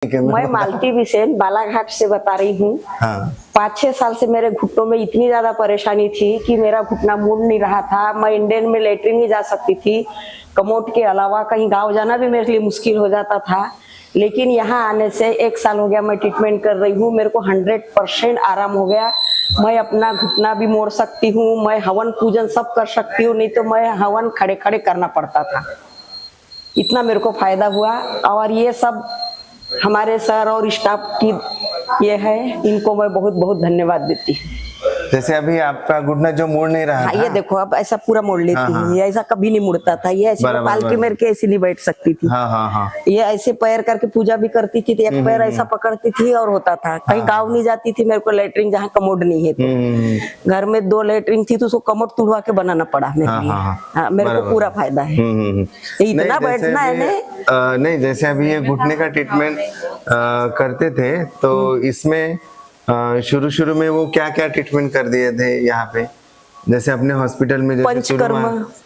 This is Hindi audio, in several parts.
मैं मालती बिसेन बालाघाट से बता रही हूँ। हाँ 5-6 साल से मेरे घुटनों में इतनी ज्यादा परेशानी थी कि मेरा घुटना मुड़ नहीं रहा था। मैं इंडियन में लेटरिन नहीं जा सकती थी। कमोड के अलावा कहीं गांव जाना भी मेरे लिए मुश्किल हो जाता था। लेकिन यहाँ आने से 1 साल हो गया मैं ट्रीटमेंट कर रही हूँ। मेरे को 100% आराम हो गया। मैं अपना घुटना भी मोड़ सकती हूँ, मैं हवन पूजन सब कर सकती हूँ। नहीं तो मैं हवन खड़े खड़े करना पड़ता था। इतना मेरे को फायदा हुआ। और ये सब हमारे सर और स्टाफ की ये है, इनको मैं बहुत बहुत धन्यवाद देती हूँ। जैसे अभी आपका घुटना जो मुड़ नहीं रहा हाँ, था। ये देखो अब ऐसा पूरा मोड़ लेती हाँ, हूँ। हाँ। ये ऐसा कभी नहीं मुड़ता था। ये ऐसे बराबर, पालकी मेरे के ऐसे नहीं बैठ सकती थी। हाँ हाँ हाँ ये ऐसे पैर करके पूजा भी करती थी तो एक पैर ऐसा पकड़ती थी और होता था। कहीं गाँव नहीं जाती थी, मेरे को लेटरिन जहाँ कमोड नहीं है तो घर में 2 लेटरिन थी तो उसको कमोड तुड़वा के बनाना पड़ा मेरे लिए। हाँ, मेरे को पूरा फायदा है। इतना नहीं, बैठना है ना। नहीं जैसे अभी ये घुटने का ट्रीटमेंट करते थे तो इसमें शुरू में वो क्या क्या ट्रीटमेंट कर दिए थे यहाँ पे, जैसे अपने हॉस्पिटल में जैसे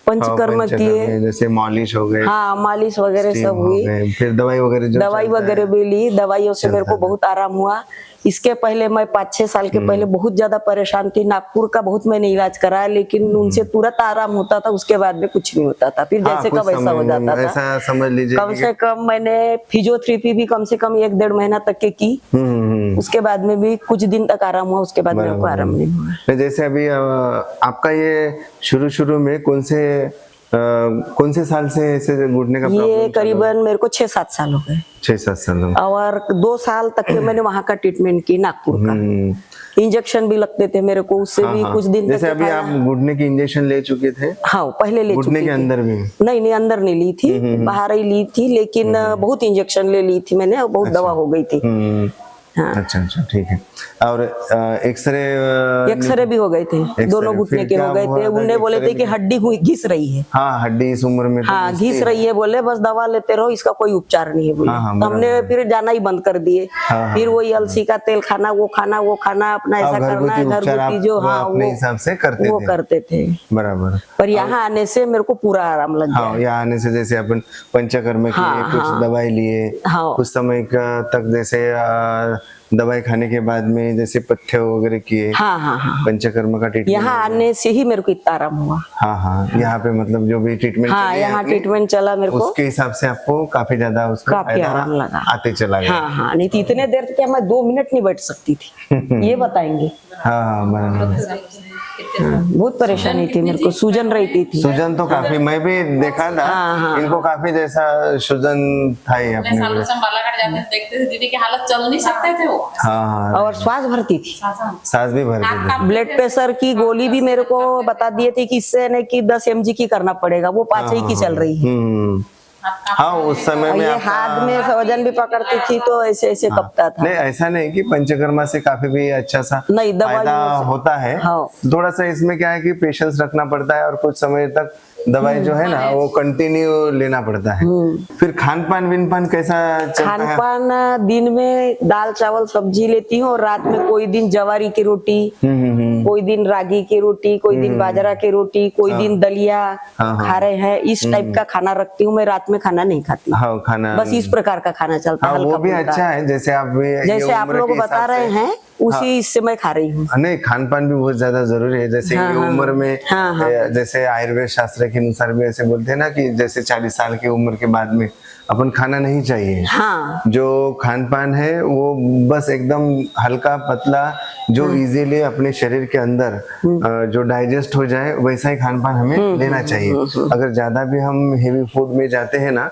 पंचकर्म किए, जैसे मालिश हो गए। हाँ, मालिश वगैरह सब हुई। फिर दवाई वगैरह भी ली। दवाइयों से मेरे को बहुत आराम हुआ। इसके पहले मैं 5-6 साल के पहले बहुत ज्यादा परेशान थी। नागपुर का बहुत मैंने इलाज कराया, लेकिन उनसे तुरंत आराम होता था, उसके बाद में कुछ नहीं होता था। फिर जैसे कब ऐसा हो जाता था। ऐसा समझ लीजिए कम से कम मैंने फिजियोथेरेपी भी कम से कम 1-1.5 महीना तक के की। उसके बाद में भी कुछ दिन तक आराम हुआ, उसके बाद मेरे को आराम नहीं हुआ। जैसे अभी आपका ये शुरू में कौन से साल से ऐसे घुटने का प्रॉब्लम? ये करीबन मेरे को 6-7 साल हो गए। 6-7 साल हो गए। और 2 साल तक के मैंने वहाँ का ट्रीटमेंट की, नागपुर का। इंजेक्शन भी लगते थे मेरे को, उससे भी कुछ दिन जैसे अभी आप घुटने की इंजेक्शन ले चुके थे? हाँ, पहले ले चुकी घुटने के थी। अंदर भी? नहीं, अंदर नहीं ली थी, बाहर ही ली थी। लेकिन बहुत इंजेक्शन ले ली थी मैंने और बहुत दवा हो गई थी। हाँ। अच्छा ठीक है। और एक्सरे भी हो गए थे, दोनों घुटने के हो गए थे। उन्हें बोले थे कि हड्डी घिस रही है। हाँ, हड्डी इस उम्र में हाँ, घिस रही है। बोले बस दवा लेते रहो, इसका कोई उपचार नहीं है बोले। तो हमने फिर जाना ही बंद कर दिए। फिर वही अलसी का तेल खाना, वो खाना अपना ऐसा करना है। घरगुती जो अपने हिसाब से करते थे बराबर। पर यहाँ आने से मेरे को पूरा आराम लग गया। यहाँ आने से जैसे अपन पंचकर्म किए, कुछ दवाई लिए, कुछ समय तक जैसे दवाई खाने के बाद में जैसे पथ्य वगैरह किए। पंचकर्म का ट्रीटमेंट। यहाँ आने से ही मेरे को इतना आराम हुआ। यहाँ पे मतलब जो भी ट्रीटमेंट यहाँ ट्रीटमेंट चला मेरे को, उसके हिसाब से आपको काफी ज्यादा उसका आराम लगा, आते चला गया। नहीं तो इतने देर तक मैं 2 मिनट नहीं बैठ सकती थी। ये बताएंगे। बहुत परेशानी थी मेरे को, सूजन रहती थी। सूजन तो काफी, मैं भी देखा था। इनको काफी जैसा सूजन था ही अपने। बालाघाट जाते देखते थे दीदी की हालत, चल नहीं सकते थे वो। और श्वास भरती थी, सांस भी भरती थी। ब्लड प्रेशर की गोली भी मेरे को बता दिए थे कि इससे नहीं कि 10 mg की करना पड़ेगा, वो 5 ही की चल रही है। उस समय में ये हाथ में वजन भी पकड़ती थी तो ऐसे कपता था। नहीं, ऐसा नहीं कि पंचकर्मा से काफी भी अच्छा सा फायदा होता है। थोड़ा सा इसमें क्या है कि पेशेंस रखना पड़ता है और कुछ समय तक दवाई जो है ना वो कंटिन्यू लेना पड़ता है। फिर खान पान कैसा चलता है? खान दिन में दाल चावल सब्जी लेती हूँ और रात में कोई दिन जवारी की रोटी, कोई दिन रागी की रोटी, कोई दिन बाजरा की रोटी, कोई दिन दलिया खा रहे हैं। इस टाइप का खाना रखती हूँ मैं। रात में खाना नहीं खाती। खाना बस इस प्रकार का खाना चलता है। वो भी अच्छा है। जैसे आप लोग बता रहे हैं उसी इससे मैं खा रही हूँ। नहीं, खान पान भी बहुत ज्यादा जरूरी है। जैसे ये उम्र में जैसे आयुर्वेद शास्त्र के अनुसार भी ऐसे बोलते हैं ना कि जैसे 40 साल की उम्र के बाद में अपन खाना नहीं चाहिए। जो खान पान है वो बस एकदम हल्का पतला, जो इजीली अपने शरीर के अंदर जो डाइजेस्ट हो जाए वैसा ही खान पान हमें लेना चाहिए। अगर ज्यादा भी हम हेवी फूड में जाते हैं ना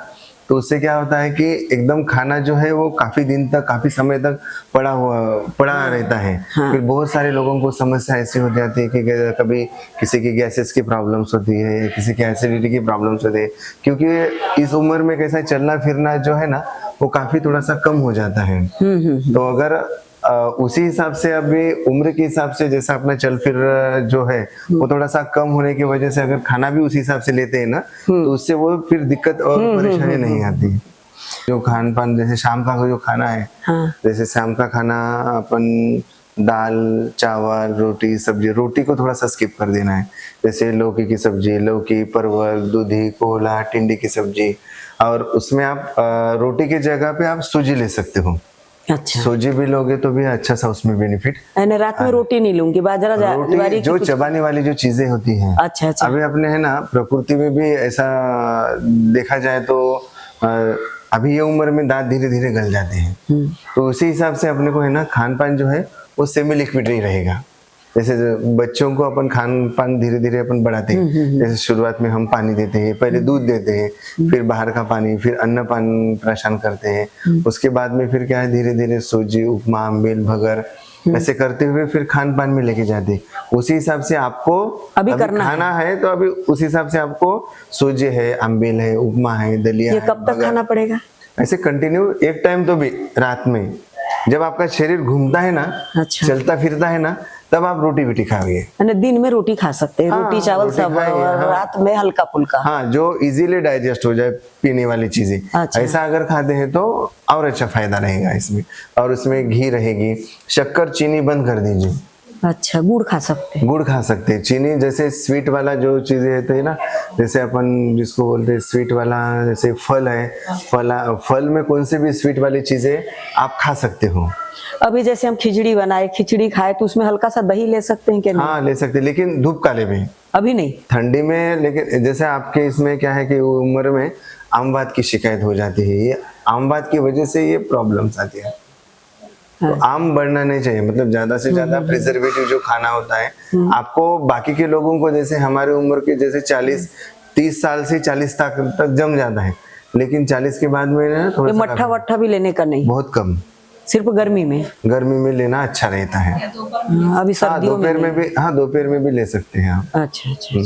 तो उससे क्या होता है कि एकदम खाना जो है वो काफी दिन तक, काफी समय तक पड़ा रहता है। फिर बहुत सारे लोगों को समस्या ऐसी हो जाती है कि कभी किसी की गैसेस की प्रॉब्लम्स होती है, किसी की एसिडिटी की प्रॉब्लम्स होती है, क्योंकि इस उम्र में कैसा चलना फिरना जो है ना वो काफी थोड़ा सा कम हो जाता है। तो अगर उसी हिसाब से अभी उम्र के हिसाब से जैसा अपना चल फिर जो है वो थोड़ा सा कम होने की वजह से अगर खाना भी उसी हिसाब से लेते हैं ना तो उससे वो फिर दिक्कत और परेशानी नहीं आती। जो खान पान जैसे शाम का जो खाना है, जैसे शाम का खाना अपन दाल चावल रोटी सब्जी, रोटी को थोड़ा सा स्किप कर देना है। जैसे लौकी की सब्जी, लौकी परवल दूधी कोहला टिंडी की सब्जी, और उसमें आप रोटी की जगह पे आप सूजी ले सकते हो। अच्छा, सूजी भी लोगे तो भी अच्छा सा उसमें बेनिफिट। मैंने रात में रोटी नहीं लूंगी, बाजरा रोटी ज्वारी जो चबाने वाली जो चीजें होती हैं। अच्छा अच्छा। अभी अपने है ना प्रकृति में भी ऐसा देखा जाए तो अभी ये उम्र में दांत धीरे धीरे गल जाते हैं, तो उसी हिसाब से अपने को है ना खान पान जो है वो सेमी लिक्विड ही रहेगा। जैसे बच्चों को अपन खान पान धीरे धीरे अपन बढ़ाते हैं, जैसे शुरुआत में हम पानी देते हैं, पहले दूध देते हैं, फिर बाहर का पानी, फिर अन्न पान प्राशन करते हैं, उसके बाद में फिर क्या है धीरे धीरे सूजी उपमा अम्बेल भगर ऐसे करते हुए फिर खान पान में लेके जाते हैं। उसी हिसाब से आपको अभी खाना है तो अभी उस हिसाब से आपको सूजी है अम्बेल है उपमा है दलिया ये कब तक खाना पड़ेगा? ऐसे कंटिन्यू एक टाइम तो भी रात में जब आपका शरीर घूमता है ना, अच्छा, चलता फिरता है ना, तब आप रोटी भी खाओगे। दिन में रोटी खा सकते हैं, रोटी चावल सब, और रात में हल्का फुल्का। हाँ, जो इजीली डाइजेस्ट हो जाए पीने वाली चीजें। अच्छा। ऐसा अगर खाते हैं तो और अच्छा फायदा रहेगा इसमें, और उसमें घी रहेगी। शक्कर चीनी बंद कर दीजिए। अच्छा, गुड़ खा सकते हैं? गुड़ खा सकते हैं। चीनी जैसे स्वीट वाला जो चीजें रहते हैं ना, जैसे अपन जिसको बोलते हैं स्वीट वाला, जैसे फल है, फल में कौन सी भी स्वीट वाली चीजें आप खा सकते हो। अभी जैसे हम खिचड़ी बनाए, खिचड़ी खाए तो उसमें हल्का सा दही ले सकते हैं क्या? हाँ ले सकते हैं, लेकिन धूप काले में अभी नहीं, ठंडी में। लेकिन जैसे आपके इसमें क्या है कि उम्र में आमवात की शिकायत हो जाती है, ये आमवात की वजह से ये प्रॉब्लम्स आती है। तो आम बढ़ना नहीं चाहिए, मतलब ज्यादा से ज्यादा प्रिजर्वेटिव जो खाना होता है आपको, बाकी के लोगों को जैसे हमारे उम्र के जैसे 30 साल से 40 तक जम जाता है, लेकिन 40 के बाद में ना थोड़ा मट्ठा वट्ठा भी लेने का नहीं, बहुत कम, सिर्फ गर्मी में लेना अच्छा रहता है। अभी सर्दियों में भी, हाँ दोपहर में भी ले सकते हैं आप। अच्छा अच्छा।